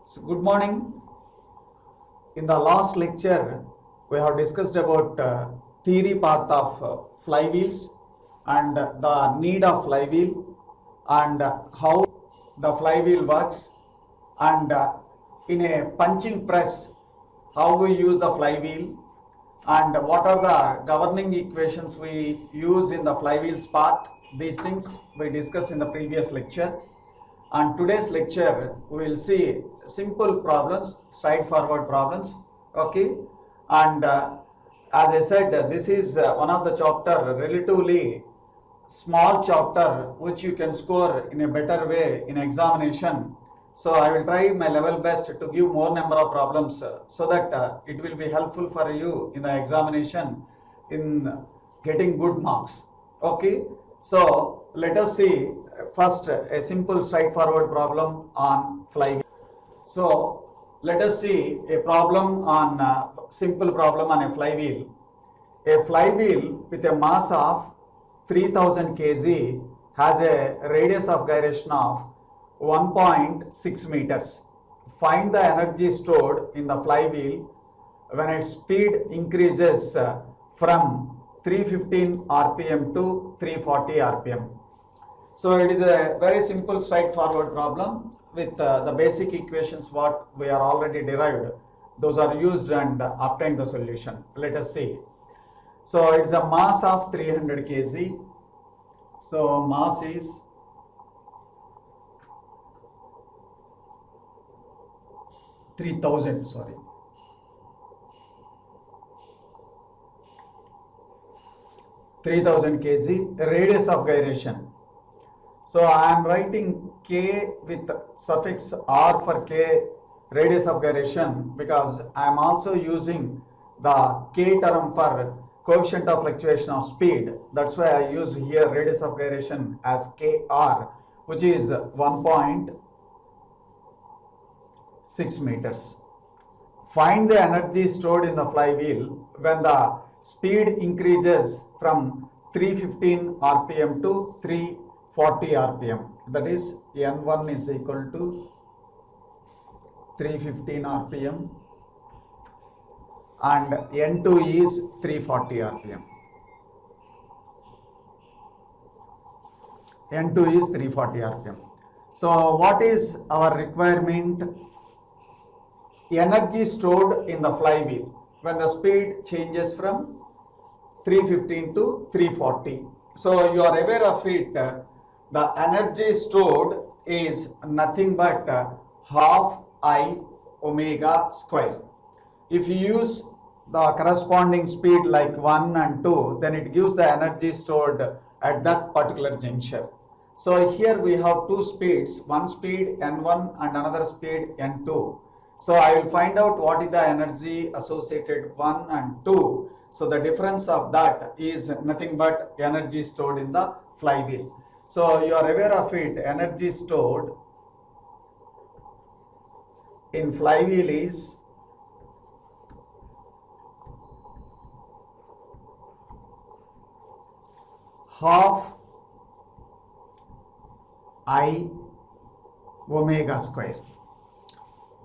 So good morning. In the last lecture, we have discussed about theory part of flywheels and the need of flywheel and how the flywheel works and in a punching press how we use the flywheel and what are the governing equations we use in the flywheels part. These things we discussed in the previous lecture. And today's lecture we will see simple problems, straightforward problems. Okay, and as I said, this is one of the chapter relatively small chapter which you can score in a better way in examination. So I will try my level best to give more number of problems so that it will be helpful for you in the examination in getting good marks. Okay, so let us see first a simple straightforward problem on flywheel. So let us see a problem on simple problem on a flywheel. A flywheel with a mass of 3000 kg has a radius of gyration of 1.6 meters. Find the energy stored in the flywheel when its speed increases from 315 rpm to 340 rpm. So it is a very simple straightforward problem with the basic equations what we are already derived. Those are used and obtained the solution. Let us see. So it is a mass of 300 kg. So mass is 3000, sorry. kg, radius of gyration. So I am writing k with suffix r for k radius of gyration because I am also using the k term for coefficient of fluctuation of speed. That's why I use here radius of gyration as kr, which is 1.6 meters. Find the energy stored in the flywheel when the speed increases from 315 rpm to 340 rpm. That is n1 is equal to 315 rpm and n2 is 340 rpm. n2 is 340 rpm. So what is our requirement? Energy stored in the flywheel when the speed changes from 315 to 340. So you are aware of it. The energy stored is nothing but half I omega square. If you use the corresponding speed like 1 and 2, then it gives the energy stored at that particular juncture. So here we have two speeds, one speed n1 and another speed n2. So I will find out what is the energy associated 1 and 2. So the difference of that is nothing but energy stored in the flywheel. So you are aware of it, energy stored in flywheel is half I omega square.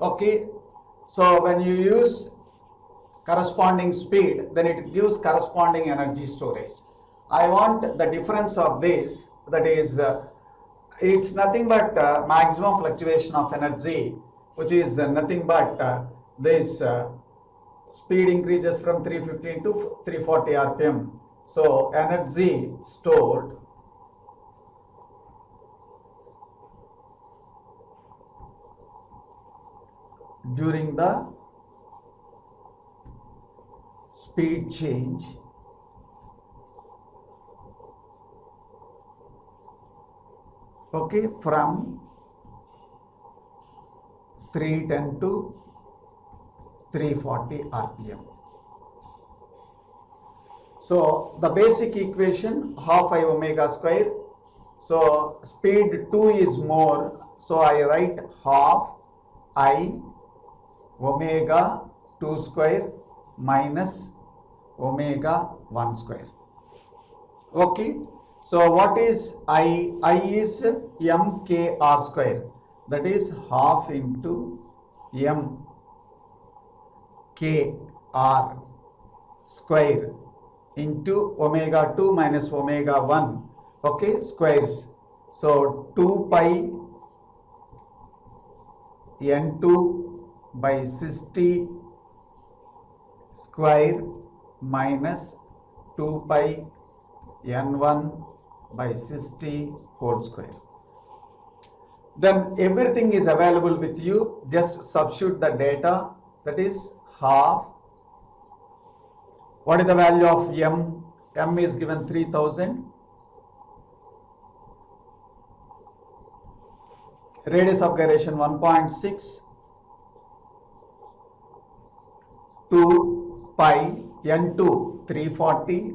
Okay, so when you use corresponding speed, then it gives corresponding energy storage. I want the difference of this, that is it's nothing but maximum fluctuation of energy, which is nothing but this speed increases from 315 to 340 rpm. So energy stored during the speed change from 310 to 340 rpm. So the basic equation half I omega square. So speed 2 is more, so I write half I omega 2 square minus omega 1 square. Okay, so what is I? I is mkr square, that is half into m k r square into omega 2 minus omega 1, okay, squares. So 2 pi n2 by 60 square minus 2 pi n1 by 60 whole square. Then everything is available with you. Just substitute the data. That is half. What is the value of m? M is given 3000. Radius of gyration 1.6. 2 pi n2 340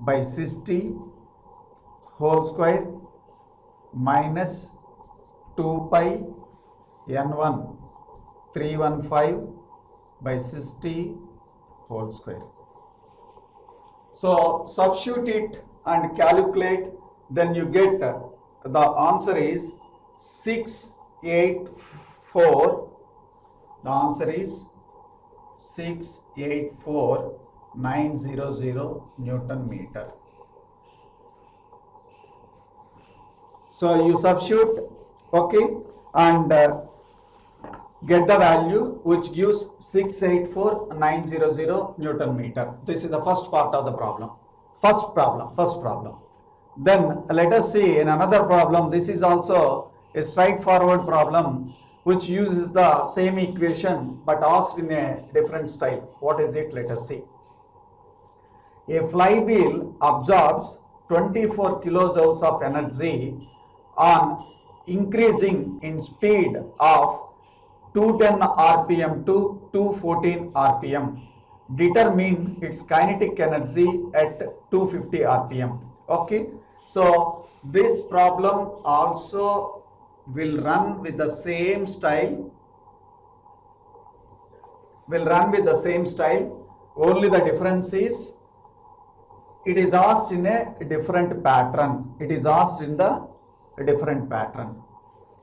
by 60 whole square minus 2 pi n1 315 by 60 whole square. So substitute it and calculate, then you get the answer is 684. The answer is 684,900 Newton meter. So you substitute, okay, and get the value which gives 684,900 Newton meter. This is the first part of the problem. First problem. Then let us see in another problem. This is also a straightforward problem which uses the same equation but asked in a different style. What is it? Let us see. A flywheel absorbs 24 kilojoules of energy on increasing in speed of 210 rpm to 214 rpm. Determine its kinetic energy at 250 rpm. Okay, so this problem also will run with the same style. Only the difference is it is asked in a different pattern.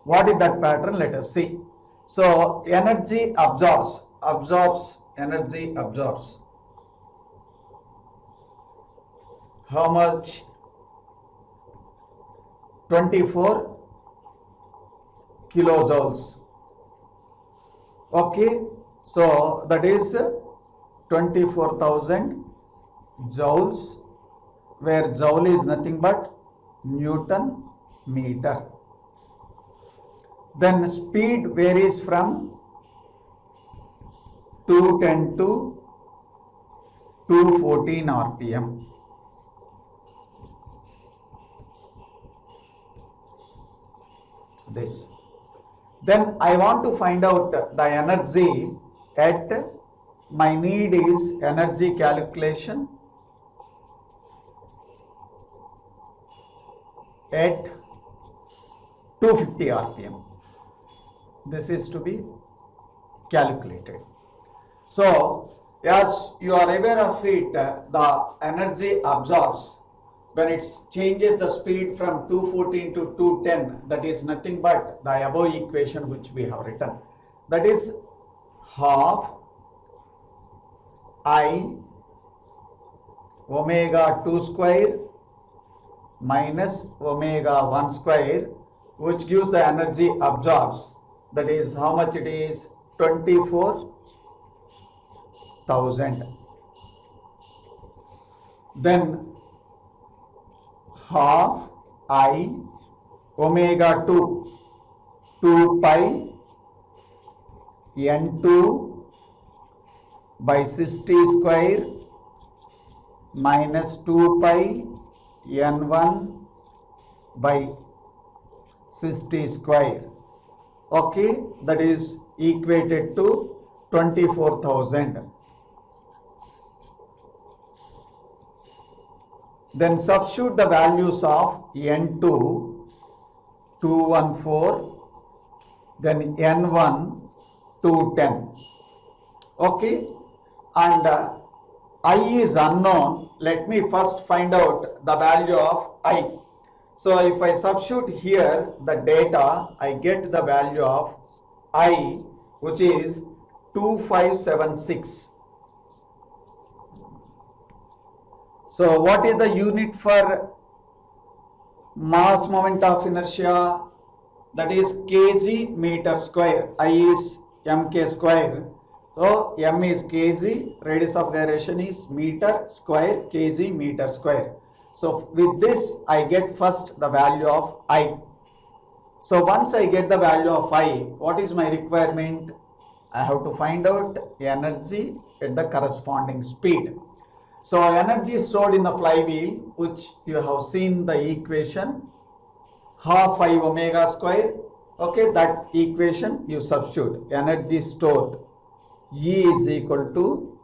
What is that pattern? Let us see. So energy absorbs. How much? 24 kilojoules. Okay, so that is 24,000 joules, where joule is nothing but Newton meter. Then speed varies from 210 to 214 rpm. This. Then I want to find out the energy at, my need is energy calculation at 250 rpm. This is to be calculated. So as you are aware of it, the energy absorbs when it changes the speed from 214 to 210, that is nothing but the above equation which we have written. That is half I omega 2 square minus omega 1 square, which gives the energy absorbs. That is how much it is? 24,000. Then half I omega 2 pi n2 by 60 square minus 2 pi n1 by 60 square. Okay, that is equated to 24,000. Then substitute the values of n2 214, then n1 210. Okay, and I is unknown. Let me first find out the value of I. So if I substitute here the data, I get the value of I, which is 2576. So what is the unit for mass moment of inertia? That is kg meter square. I is mk square. So m is kg, radius of gyration is meter square, kg meter square. So with this I get first the value of I. So once I get the value of I, what is my requirement? I have to find out energy at the corresponding speed. So energy stored in the flywheel, which you have seen the equation, half I omega square. Okay, that equation you substitute. Energy stored, E is equal to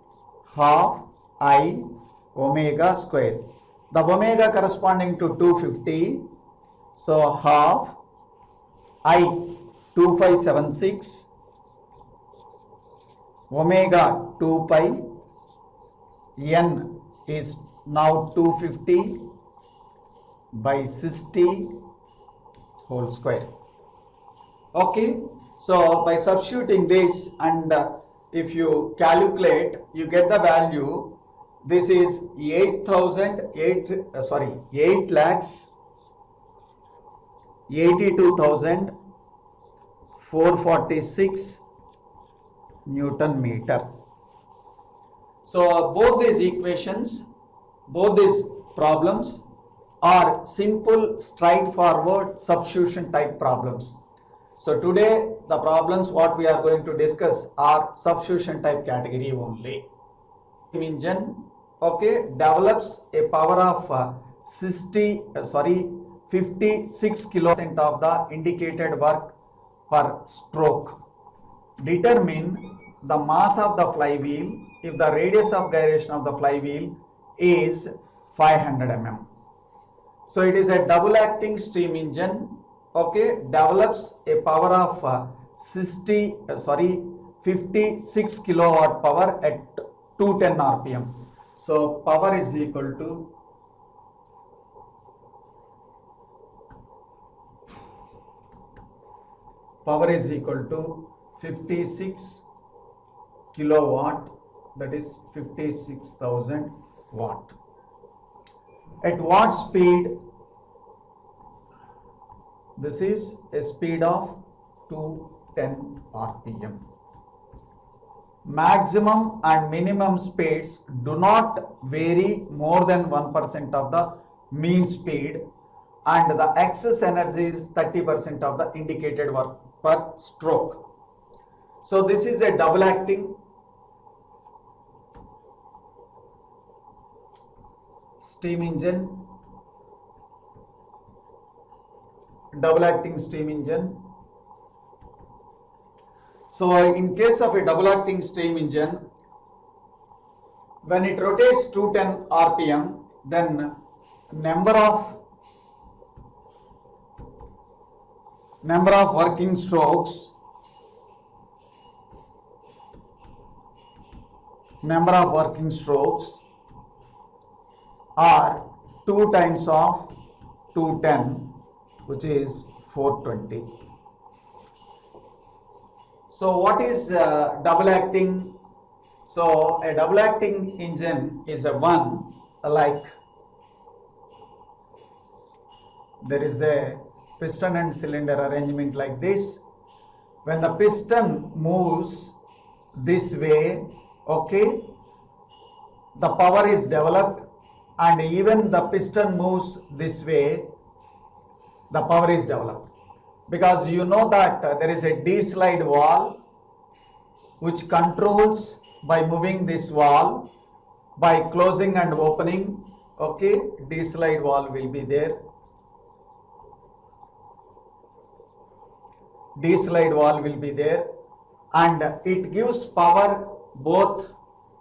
half I omega square. The omega corresponding to 250. So half I 2576 omega 2 pi n is now 250 by 60 whole square. Okay, so by substituting this and if you calculate, you get the value. This is 8 lakhs 82,446 Newton meter. So both these equations, both these problems are simple, straightforward substitution type problems. So today the problems what we are going to discuss are substitution type category only. Engine, okay, develops a power of 56 kilo% of the indicated work per stroke. Determine the mass of the flywheel if the radius of gyration of the flywheel is 500 mm. So it is a double acting steam engine, okay, develops a power of 56 kilowatt power at 210 rpm. So power is equal to power is equal to 56 kilowatt, that is 56,000 watt. At what speed? This is a speed of 210 rpm. Maximum and minimum speeds do not vary more than 1% of the mean speed, and the excess energy is 30% of the indicated work per stroke. So this is a double acting steam engine, double acting steam engine. So in case of a double acting steam engine, when it rotates 210 rpm, then number of working strokes are 2 times of 210, which is 420. So what is double acting? So a double acting engine is a one, like there is a piston and cylinder arrangement like this. When the piston moves this way, okay, the power is developed, and even the piston moves this way, the power is developed. Because you know that there is a D-slide valve which controls by moving this valve, by closing and opening, okay, D-slide valve will be there. D-slide valve will be there, and it gives power both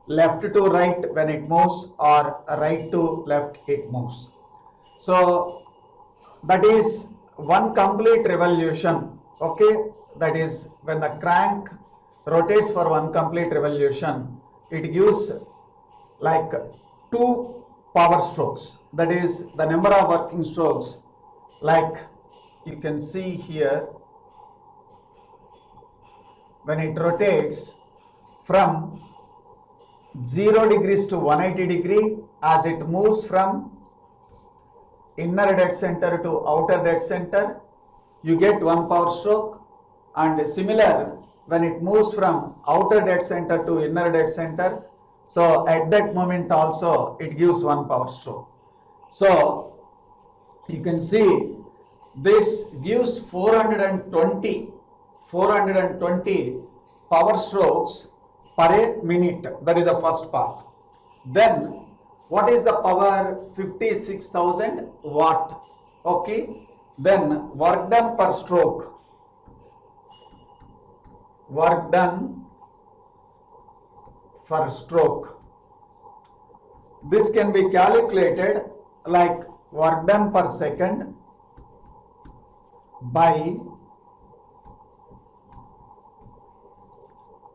left to right when it moves or right to left it moves. So that is one complete revolution, okay, that is when the crank rotates for one complete revolution, it gives like 2 power strokes, that is the number of working strokes, like you can see here when it rotates from 0 degrees to 180 degree, as it moves from inner dead center to outer dead center, you get 1 power stroke. And similar, when it moves from outer dead center to inner dead center, so at that moment also it gives 1 power stroke. So you can see this gives 420 power strokes per a minute. That is the first part. Then what is the power? 56,000 watt. Okay. Then work done per stroke. Work done per stroke. This can be calculated like work done per second by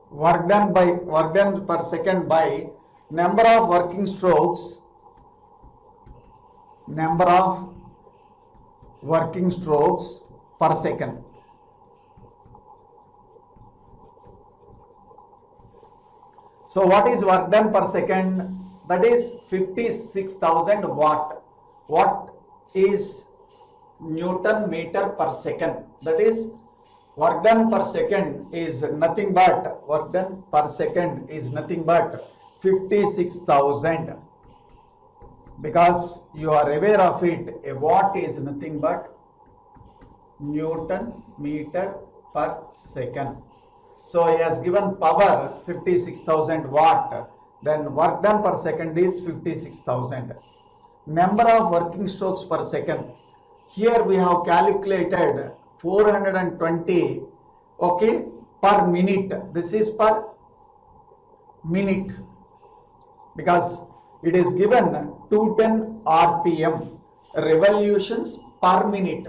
work done per second by number of working strokes per second. So what is work done per second? That is 56,000 watt. Watt is Newton meter per second. That is work done per second is nothing but 56,000. Because you are aware of it, a watt is nothing but Newton meter per second. So he has given power 56,000 watt. Then work done per second is 56,000. Number of working strokes per second. Here we have calculated 420, okay, per minute. This is per minute because it is given 210 RPM, revolutions per minute.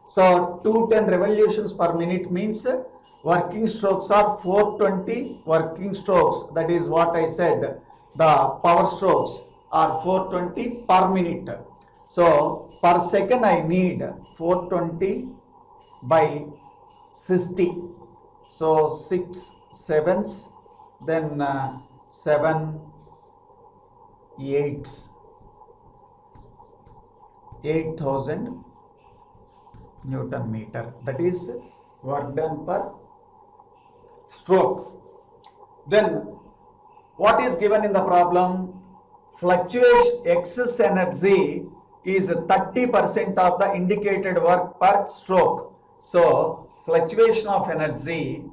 So 210 revolutions per minute means working strokes are 420 working strokes. That is what I said. The power strokes are 420 per minute. So per second I need 420 by 60. So 6 sevens, then 7 eights, 8,000 Newton meter. That is work done per stroke. Then what is given in the problem? Fluctuation excess energy is 30% of the indicated work per stroke. So fluctuation of energy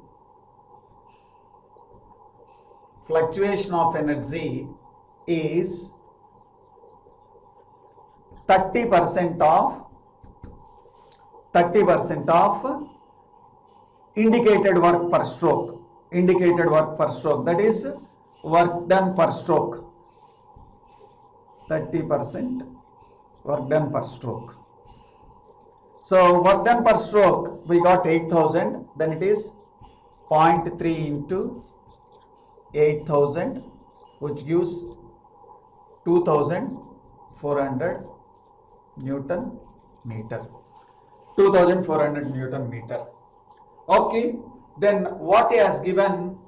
is 30% of indicated work per stroke. That is work done per stroke. 30% work done per stroke. So work done per stroke, we got 8,000. Then it is 0.3 into 8,000, which gives 2,400 Newton meter. 2,400 Newton meter. Okay. Then what he has given?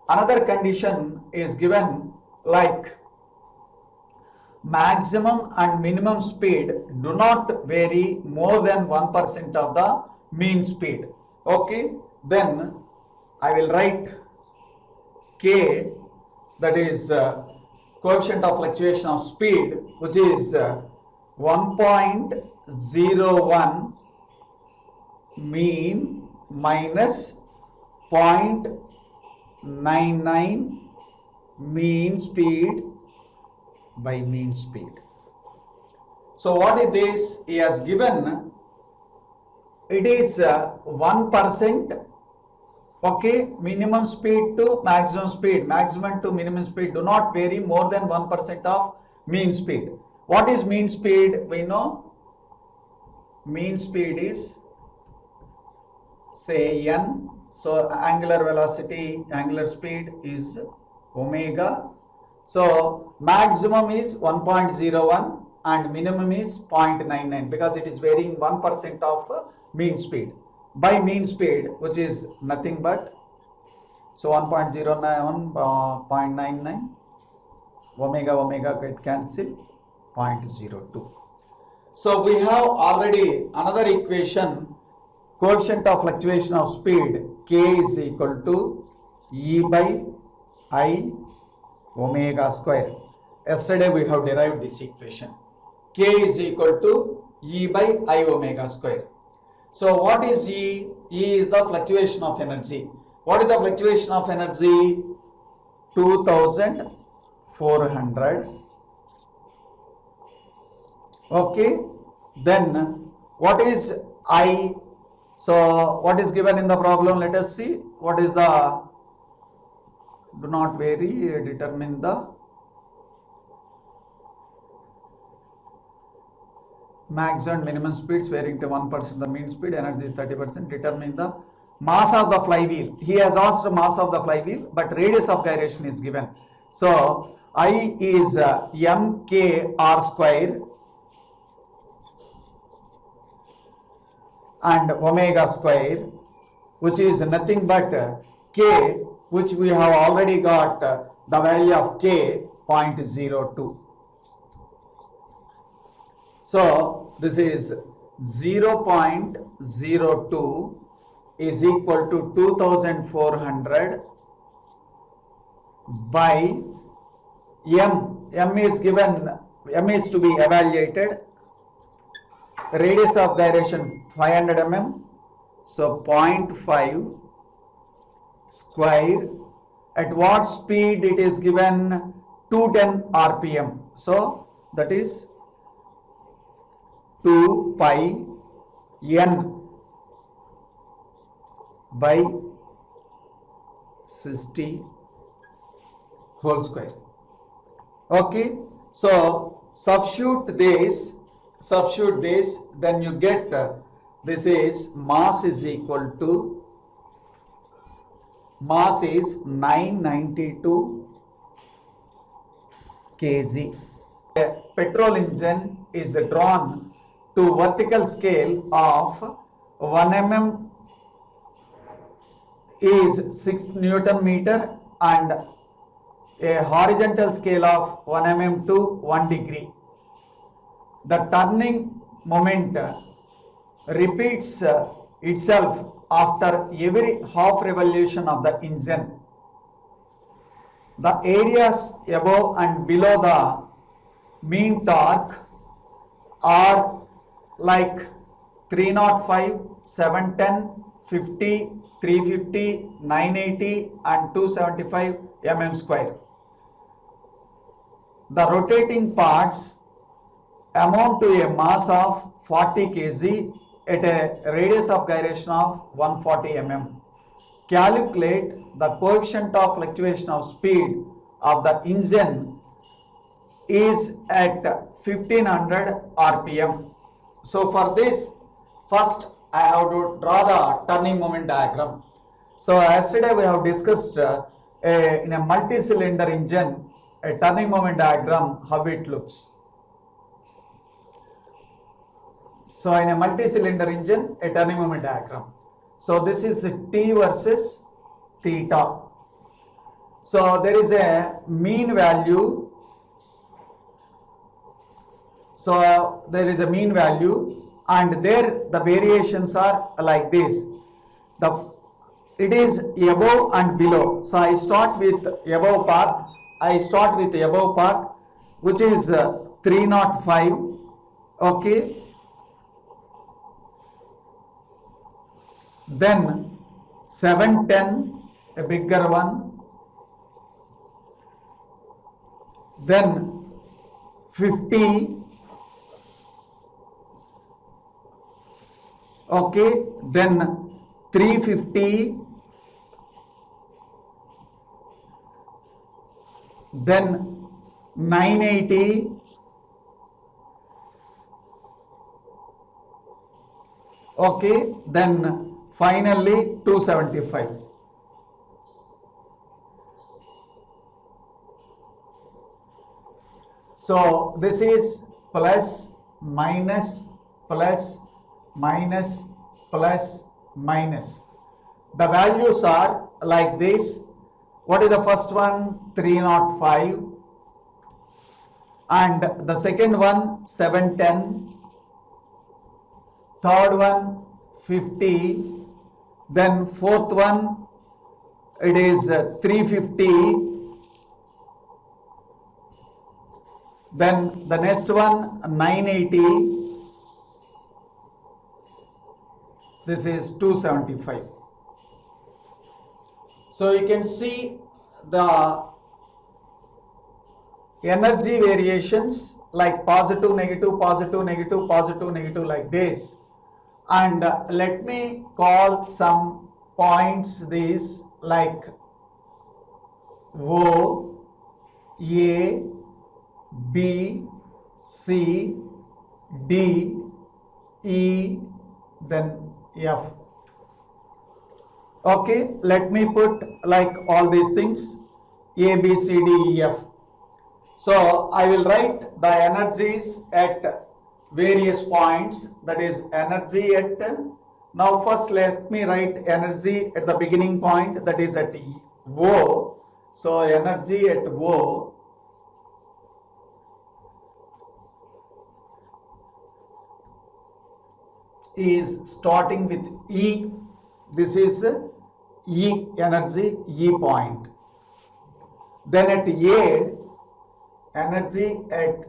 Another condition is given like maximum and minimum speed do not vary more than 1% of the mean speed. Okay. Then I will write K, that is coefficient of fluctuation of speed, which is 1.01 mean minus 0.99 mean speed by mean speed. So what is this? He has given it is 1%. Okay, minimum speed to maximum speed, maximum to minimum speed do not vary more than 1% of mean speed. What is mean speed? We know mean speed is, say, n. So angular velocity, angular speed is omega. So maximum is 1.01 and minimum is 0.99 because it is varying 1% of mean speed. by mean speed, which is nothing but, so 1.09, 0.99, omega get cancel, 0.02. So we have already another equation, coefficient of fluctuation of speed, k is equal to E by I omega square. Yesterday we have derived this equation. K is equal to E by I omega square. So what is E? E is the fluctuation of energy. What is the fluctuation of energy? 2400. Okay. Then what is I? So what is given in the problem? Let us see. What is the, do not vary, determine the max and minimum speeds varying to 1% the mean speed, energy is 30%, determine the mass of the flywheel. He has asked mass of the flywheel, but radius of gyration is given. So I is mkr square and omega square, which is nothing but k, which we have already got the value of k 0.02. So this is 0.02 is equal to 2400 by m. M is given, m is to be evaluated. Radius of gyration 500 mm. So 0.5 square. At what speed it is given? 210 rpm. So that is 2 pi n by 60 whole square. Okay. So substitute this, then you get this is mass is equal to, mass is 992 kg. A petrol engine is drawn to vertical scale of 1 mm is 6 Newton meter and a horizontal scale of 1 mm to 1 degree. The turning moment repeats itself after every half revolution of the engine. The areas above and below the mean torque are like 305, 710, 50, 350, 980 and 275 mm square. The rotating parts amount to a mass of 40 kg at a radius of gyration of 140 mm. Calculate the coefficient of fluctuation of speed of the engine is at 1500 rpm. So for this, first I have to draw the turning moment diagram. So yesterday we have discussed in a multi-cylinder engine, a turning moment diagram, how it looks. So in a multi-cylinder engine, a turning moment diagram. So this is T versus theta. So there is a mean value. So there is a mean value, and there the variations are like this. It is above and below. So I start with above part. Which is 305. Okay. Then 710, a bigger one. Then 50. Okay. Then 350. Then 980. Okay. Then finally 275. So this is plus minus plus minus plus minus. The values are like this. What is the first one? 305. And the second one 710. Third one 50. Then fourth one it is 350. Then the next one 980. This is 275. So you can see the energy variations like positive, negative, positive, negative, positive, negative like this. And let me call some points these like O, A, B, C, D, E, then F. Okay, let me put like all these things A, B, C, D, E, F. So I will write the energies at various points, that is energy at, now first let me write energy at the beginning point, that is at O. So energy at O is starting with E. This is E energy, E point. Then at A, energy at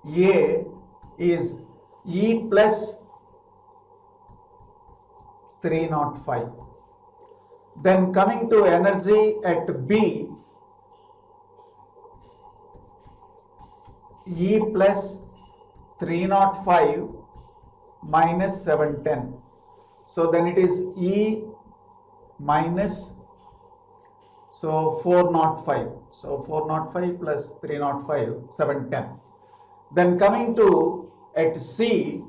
A is E plus 305. Then coming to energy at B, E plus 305 minus 710. So then it is E minus, so 405. So 405 plus 305, 710. Then coming to at C,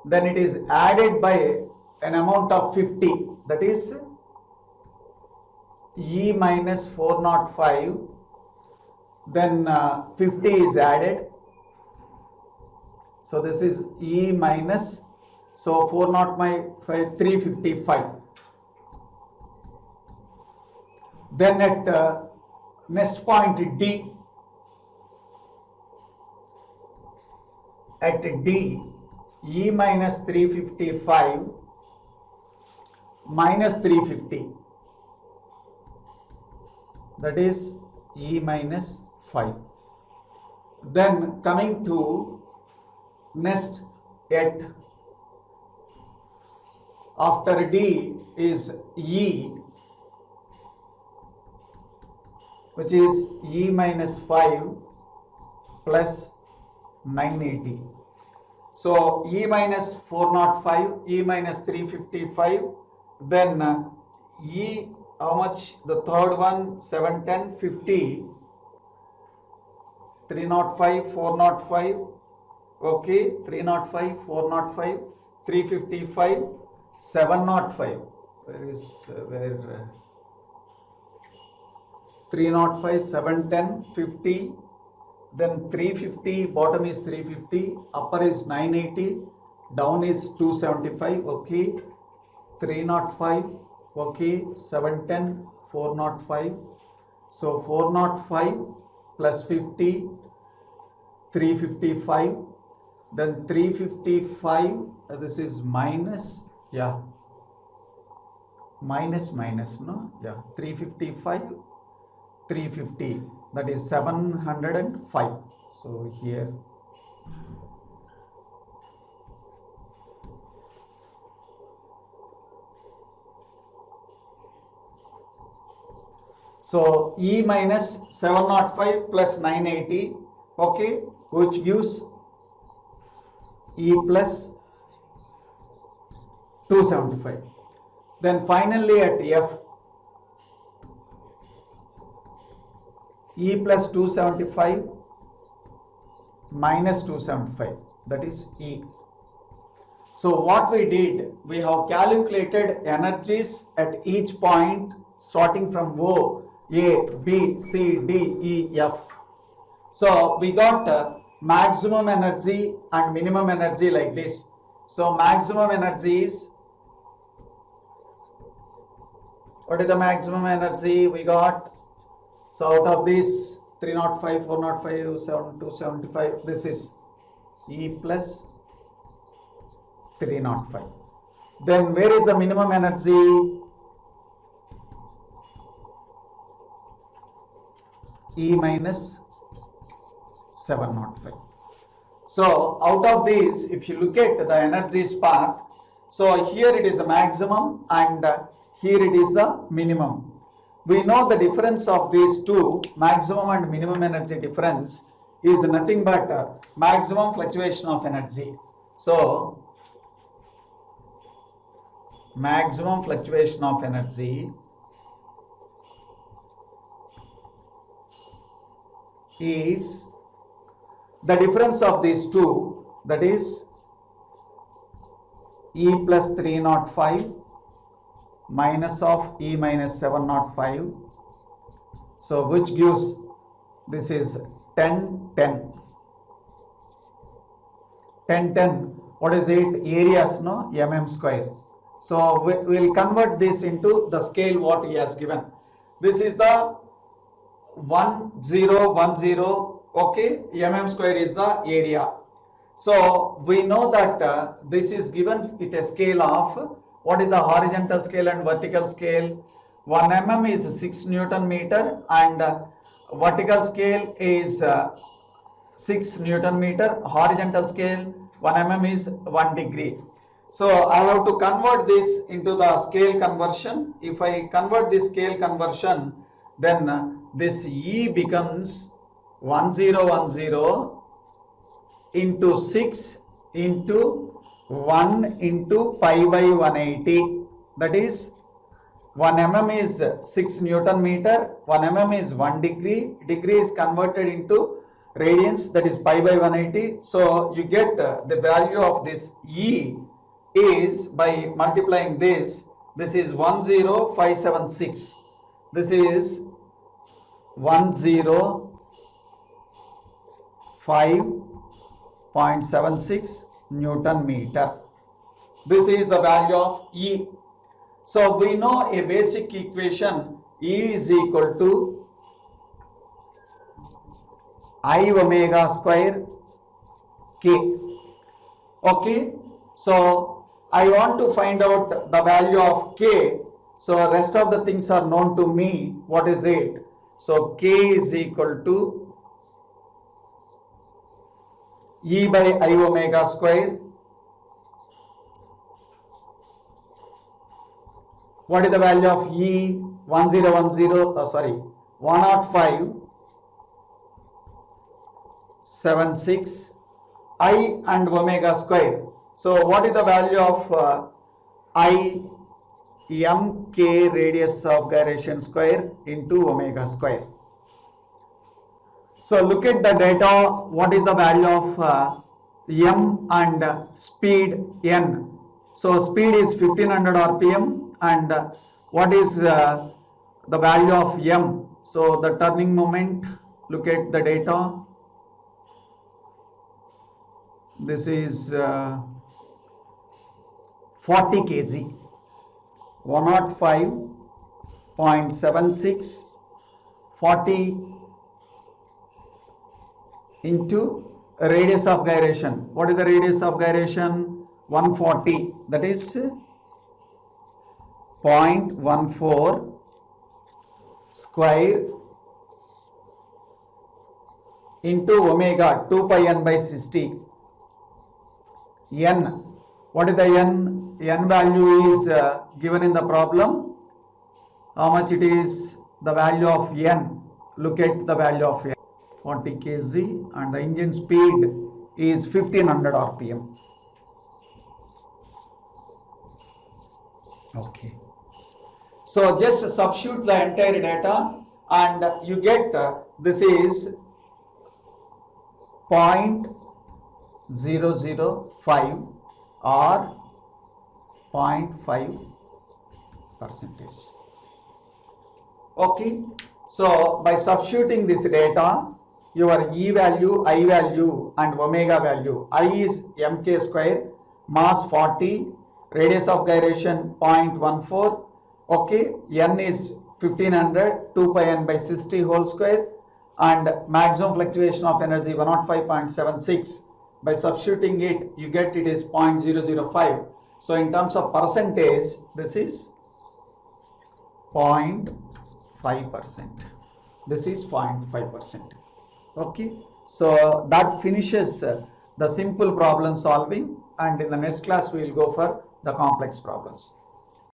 then it is added by an amount of 50, that is E minus 405, then 50 is added. So this is E minus, so 405, 355. Then at next point D, at D, E minus 355 minus 350, that is E minus 5. Then coming to next at, after D is E, which is E minus 5 plus 980. So E minus 405, E minus 355, then E, how much? The third one 710, 50, 305, 405, okay, 305, 405, 355, 705. Where is, 305, 710, 50, then 350, bottom is 350, upper is 980, down is 275, okay, 305, okay, 710, 405, so 405 plus 50, 355, then 355, this is minus, yeah, minus, no, yeah, 355, 350, that is 705. So here so E minus 705 plus 980, okay, which gives E plus 275. Then finally at F, E plus 275 minus 275, that is E. So what we did, we have calculated energies at each point starting from O, A, B, C, D, E, F. So we got maximum energy and minimum energy like this. So maximum energy is, what is the maximum energy we got? So out of this 305, 405, 275, this is E plus 305. Then where is the minimum energy? E minus 705. So out of these, if you look at the energies part, so here it is the maximum and here it is the minimum. We know the difference of these two, maximum and minimum energy difference, is nothing but maximum fluctuation of energy. So maximum fluctuation of energy is the difference of these two, that is E plus 305 minus of E minus 705. So which gives, this is 10, 10. 10, 10. What is it? Areas, no? Mm square. So we will convert this into the scale what he has given. This is the 1010, okay, mm square is the area. So we know that this is given with a scale of, what is the horizontal scale and vertical scale? 1 mm is 6 Newton meter and vertical scale is 6 Newton meter, horizontal scale 1 mm is 1 degree. So I have to convert this into the scale conversion. If I convert this scale conversion, then this E becomes 1010 into 6 into 1 into pi by 180. That is 1 mm is 6 Newton meter, 1 mm is 1 degree, degree is converted into radians, that is pi by 180. So you get the value of this E is, by multiplying this is 10576. This is 105.76 Newton meter. This is the value of E. So we know a basic equation, E is equal to I omega square K. Okay, so I want to find out the value of K. So rest of the things are known to me. What is it? So K is equal to E by I omega square. What is the value of E? 105.76 I and omega square. So what is the value of I mk radius of gyration square into omega square? So look at the data. What is the value of m and speed n? So speed is 1500 rpm and what is the value of m? So the turning moment, look at the data. This is 40 kg, 105.76, 40 into radius of gyration. What is the radius of gyration? 140, that is 0.14 square into omega 2 pi n by 60. N, what is the n? N value is given in the problem. How much it is? The value of n. Look at the value of n. 40 kg and the engine speed is 1500 rpm. Okay. So just substitute the entire data and you get this is 0.005 or 0.5%. Okay. So by substituting this data, your E value, I value and omega value. I is mk square mass 40, radius of gyration 0.14, okay, n is 1500, 2 pi n by 60 whole square, and maximum fluctuation of energy 105.76. By substituting it, you get it is 0.005. So in terms of percentage, this is 0.5%. This is 0.5%. Okay, so that finishes the simple problem solving, and in the next class we will go for the complex problems.